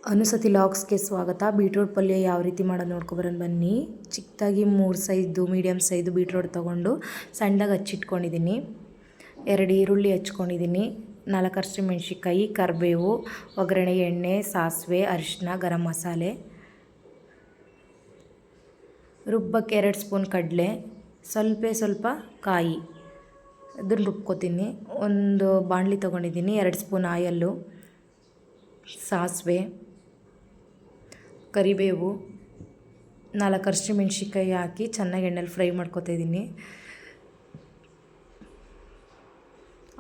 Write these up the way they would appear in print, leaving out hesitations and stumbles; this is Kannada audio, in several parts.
ಅನುಸತಿ ಲಾಗ್ಸ್ಗೆ ಸ್ವಾಗತ. ಬೀಟ್ರೋಟ್ ಪಲ್ಯ ಯಾವ ರೀತಿ ಮಾಡೋದು ನೋಡ್ಕೊಬರೋಣ ಬನ್ನಿ. ಚಿಕ್ಕದಾಗಿ 3 ಸೈಜ್ದು ಮೀಡಿಯಮ್ ಸೈಜು ಬೀಟ್ರೋಟ್ ತೊಗೊಂಡು ಸಣ್ಣದಾಗಿ ಹಚ್ಚಿಟ್ಕೊಂಡಿದ್ದೀನಿ. 2 ಈರುಳ್ಳಿ ಹಚ್ಕೊಂಡಿದ್ದೀನಿ, 4 ಹಸಿಮೆಣ್ಸಿಕಾಯಿ, ಕರಿಬೇವು, ಒಗ್ಗರಣೆಗೆ ಎಣ್ಣೆ, ಸಾಸಿವೆ, ಅರಿಶಿನ, ಗರಂ ಮಸಾಲೆ, ರುಬ್ಬಕ್ಕೆ 2 ಸ್ಪೂನ್ ಕಡಲೆ, ಸ್ವಲ್ಪ ಕಾಯಿ, ಅದನ್ನು ರುಬ್ಕೋತೀನಿ. ಒಂದು ಬಾಣಲಿ ತೊಗೊಂಡಿದ್ದೀನಿ, 2 ಸ್ಪೂನ್ ಆಯಲ್ಲು, ಸಾಸಿವೆ, ಕರಿಬೇವು, 4 ಹಸಿಮೆಣ್ಸಿಕಾಯಿ ಹಾಕಿ ಚೆನ್ನಾಗಿ ಎಣ್ಣೆಲಿ ಫ್ರೈ ಮಾಡ್ಕೊತಾಯಿದ್ದೀನಿ.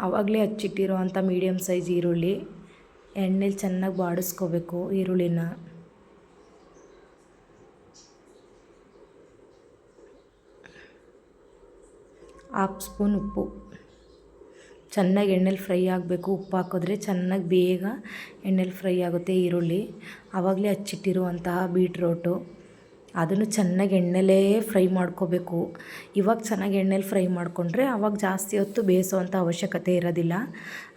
ಆವಾಗಲೇ ಹಚ್ಚಿಟ್ಟಿರೋವಂಥ ಮೀಡಿಯಮ್ ಸೈಜ್ ಈರುಳ್ಳಿ ಎಣ್ಣೆಲಿ ಚೆನ್ನಾಗಿ ಬಾಡಿಸ್ಕೋಬೇಕು. ಈರುಳ್ಳಿನ ½ ಸ್ಪೂನ್ ಉಪ್ಪು, ಚೆನ್ನಾಗಿ ಎಣ್ಣೆಲಿ ಫ್ರೈ ಆಗಬೇಕು. ಉಪ್ಪು ಹಾಕಿದ್ರೆ ಚೆನ್ನಾಗಿ ಬೇಗ ಎಣ್ಣೆಲಿ ಫ್ರೈ ಆಗುತ್ತೆ ಈರುಳ್ಳಿ. ಆವಾಗಲೇ ಹಚ್ಚಿಟ್ಟಿರುವಂತಹ ಬೀಟ್ರೋಟು ಅದನ್ನು ಚೆನ್ನಾಗಿ ಎಣ್ಣೆಲೇ ಫ್ರೈ ಮಾಡ್ಕೋಬೇಕು. ಇವಾಗ ಚೆನ್ನಾಗಿ ಎಣ್ಣೆಲಿ ಫ್ರೈ ಮಾಡಿಕೊಂಡ್ರೆ ಆವಾಗ ಜಾಸ್ತಿ ಹೊತ್ತು ಬೇಯಿಸೋವಂಥ ಅವಶ್ಯಕತೆ ಇರೋದಿಲ್ಲ.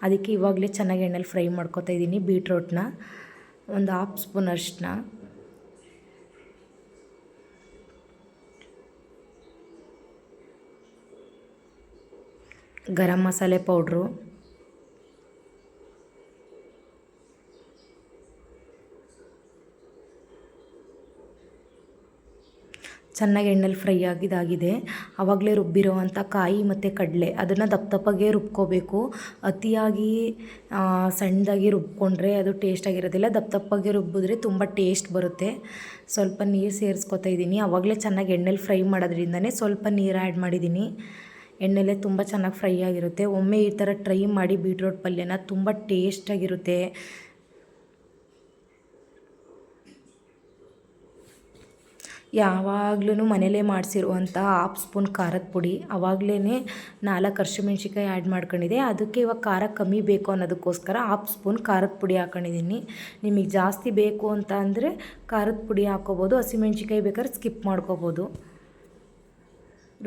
ಅದಕ್ಕೆ ಇವಾಗಲೇ ಚೆನ್ನಾಗಿ ಎಣ್ಣೆಲಿ ಫ್ರೈ ಮಾಡ್ಕೊತಾ ಇದ್ದೀನಿ. ಬೀಟ್ರೋಟ್ನ ಒಂದು ½ ಸ್ಪೂನ್ ಅರಿಶಿನ, ಗರಂ ಮಸಾಲೆ ಪೌಡ್ರು, ಚೆನ್ನಾಗಿ ಎಣ್ಣೆಲಿ ಫ್ರೈ ಆಗಿದಾಗಿದೆ. ಆವಾಗಲೇ ರುಬ್ಬಿರೋವಂಥ ಕಾಯಿ ಮತ್ತು ಕಡಲೆ ಅದನ್ನು ದಪ್ಪಗೆ ರುಬ್ಕೋಬೇಕು. ಅತಿಯಾಗಿ ಸಣ್ಣದಾಗಿ ರುಬ್ಕೊಂಡ್ರೆ ಅದು ಟೇಸ್ಟಾಗಿರೋದಿಲ್ಲ. ದಪ್ಪಗೆ ರುಬ್ಬಿದ್ರೆ ತುಂಬ ಟೇಸ್ಟ್ ಬರುತ್ತೆ. ಸ್ವಲ್ಪ ನೀರು ಸೇರಿಸ್ಕೊತಾ ಇದ್ದೀನಿ. ಆವಾಗಲೇ ಚೆನ್ನಾಗಿ ಎಣ್ಣೆಲಿ ಫ್ರೈ ಮಾಡೋದ್ರಿಂದನೇ ಸ್ವಲ್ಪ ನೀರು ಆ್ಯಡ್ ಮಾಡಿದ್ದೀನಿ. ಎಣ್ಣೆಲೇ ತುಂಬ ಚೆನ್ನಾಗಿ ಫ್ರೈ ಆಗಿರುತ್ತೆ. ಒಮ್ಮೆ ಈ ಥರ ಟ್ರೈ ಮಾಡಿ ಬೀಟ್ರೋಟ್ ಪಲ್ಯನ, ತುಂಬ ಟೇಸ್ಟಾಗಿರುತ್ತೆ. ಯಾವಾಗ್ಲೂ ಮನೇಲೇ ಮಾಡಿಸಿರುವಂಥ ½ ಸ್ಪೂನ್ ಖಾರದ ಪುಡಿ, ಆವಾಗಲೇ 4 ಹಸಿಮೆಣ್ಸಿಕಾಯಿ ಆ್ಯಡ್ ಮಾಡ್ಕೊಂಡಿದ್ದೆ. ಅದಕ್ಕೆ ಇವಾಗ ಖಾರ ಕಮ್ಮಿ ಬೇಕು ಅನ್ನೋದಕ್ಕೋಸ್ಕರ ½ ಸ್ಪೂನ್ ಖಾರದ ಪುಡಿ ಹಾಕ್ಕೊಂಡಿದ್ದೀನಿ. ನಿಮಗೆ ಜಾಸ್ತಿ ಬೇಕು ಅಂತ ಅಂದರೆ ಖಾರದ ಪುಡಿ ಹಾಕ್ಕೋಬೋದು, ಹಸಿಮೆಣ್ಸಿಕಾಯಿ ಬೇಕಾದ್ರೆ ಸ್ಕಿಪ್ ಮಾಡ್ಕೋಬೋದು.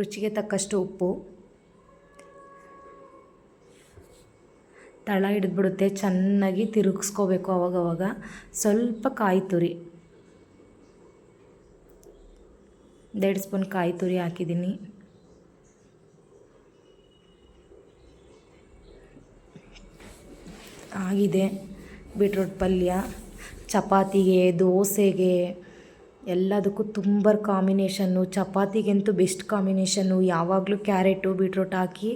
ರುಚಿಗೆ ತಕ್ಕಷ್ಟು ಉಪ್ಪು, ತಳ ಹಿಡಿದ್ಬಿಡುತ್ತೆ. ಚೆನ್ನಾಗಿ ತಿರುಗಿಸ್ಕೋಬೇಕು ಅವಾಗವಾಗ. ಸ್ವಲ್ಪ ಕಾಯಿ ತುರಿ, 1.5 ಸ್ಪೂನ್ ಕಾಯಿ ತುರಿ ಹಾಕಿದ್ದೀನಿ. ಆಗಿದೆ ಬೀಟ್ರೋಟ್ ಪಲ್ಯ. ಚಪಾತಿಗೆ, ದೋಸೆಗೆ ಎಲ್ಲದಕ್ಕೂ ತುಂಬ ಕಾಂಬಿನೇಷನ್ನು. ಚಪಾತಿಗಂತೂ ಬೆಸ್ಟ್ ಕಾಂಬಿನೇಷನ್ನು. ಯಾವಾಗಲೂ ಕ್ಯಾರೆಟು ಬೀಟ್ರೋಟ್ ಹಾಕಿ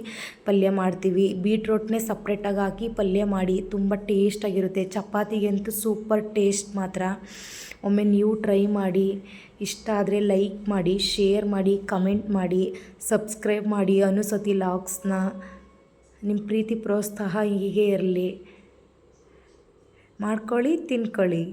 ಪಲ್ಯ ಮಾಡ್ತೀವಿ. ಬೀಟ್ರೋಟ್ನೇ ಸಪ್ರೇಟಾಗಿ ಹಾಕಿ ಪಲ್ಯ ಮಾಡಿ ತುಂಬ ಟೇಸ್ಟಾಗಿರುತ್ತೆ. ಚಪಾತಿಗಂತೂ ಸೂಪರ್ ಟೇಸ್ಟ್ ಮಾತ್ರ. ಒಮ್ಮೆ ನೀವು ಟ್ರೈ ಮಾಡಿ. ಇಷ್ಟ ಆದರೆ ಲೈಕ್ ಮಾಡಿ, ಶೇರ್ ಮಾಡಿ, ಕಮೆಂಟ್ ಮಾಡಿ, ಸಬ್ಸ್ಕ್ರೈಬ್ ಮಾಡಿ ಅನುಸತಿ ಲಾಗ್ಸ್ನ. ನಿಮ್ಮ ಪ್ರೀತಿ ಪ್ರೋತ್ಸಾಹ ಹೀಗೆ ಇರಲಿ. ಮಾಡ್ಕೊಳ್ಳಿ, ತಿನ್ಕೊಳ್ಳಿ.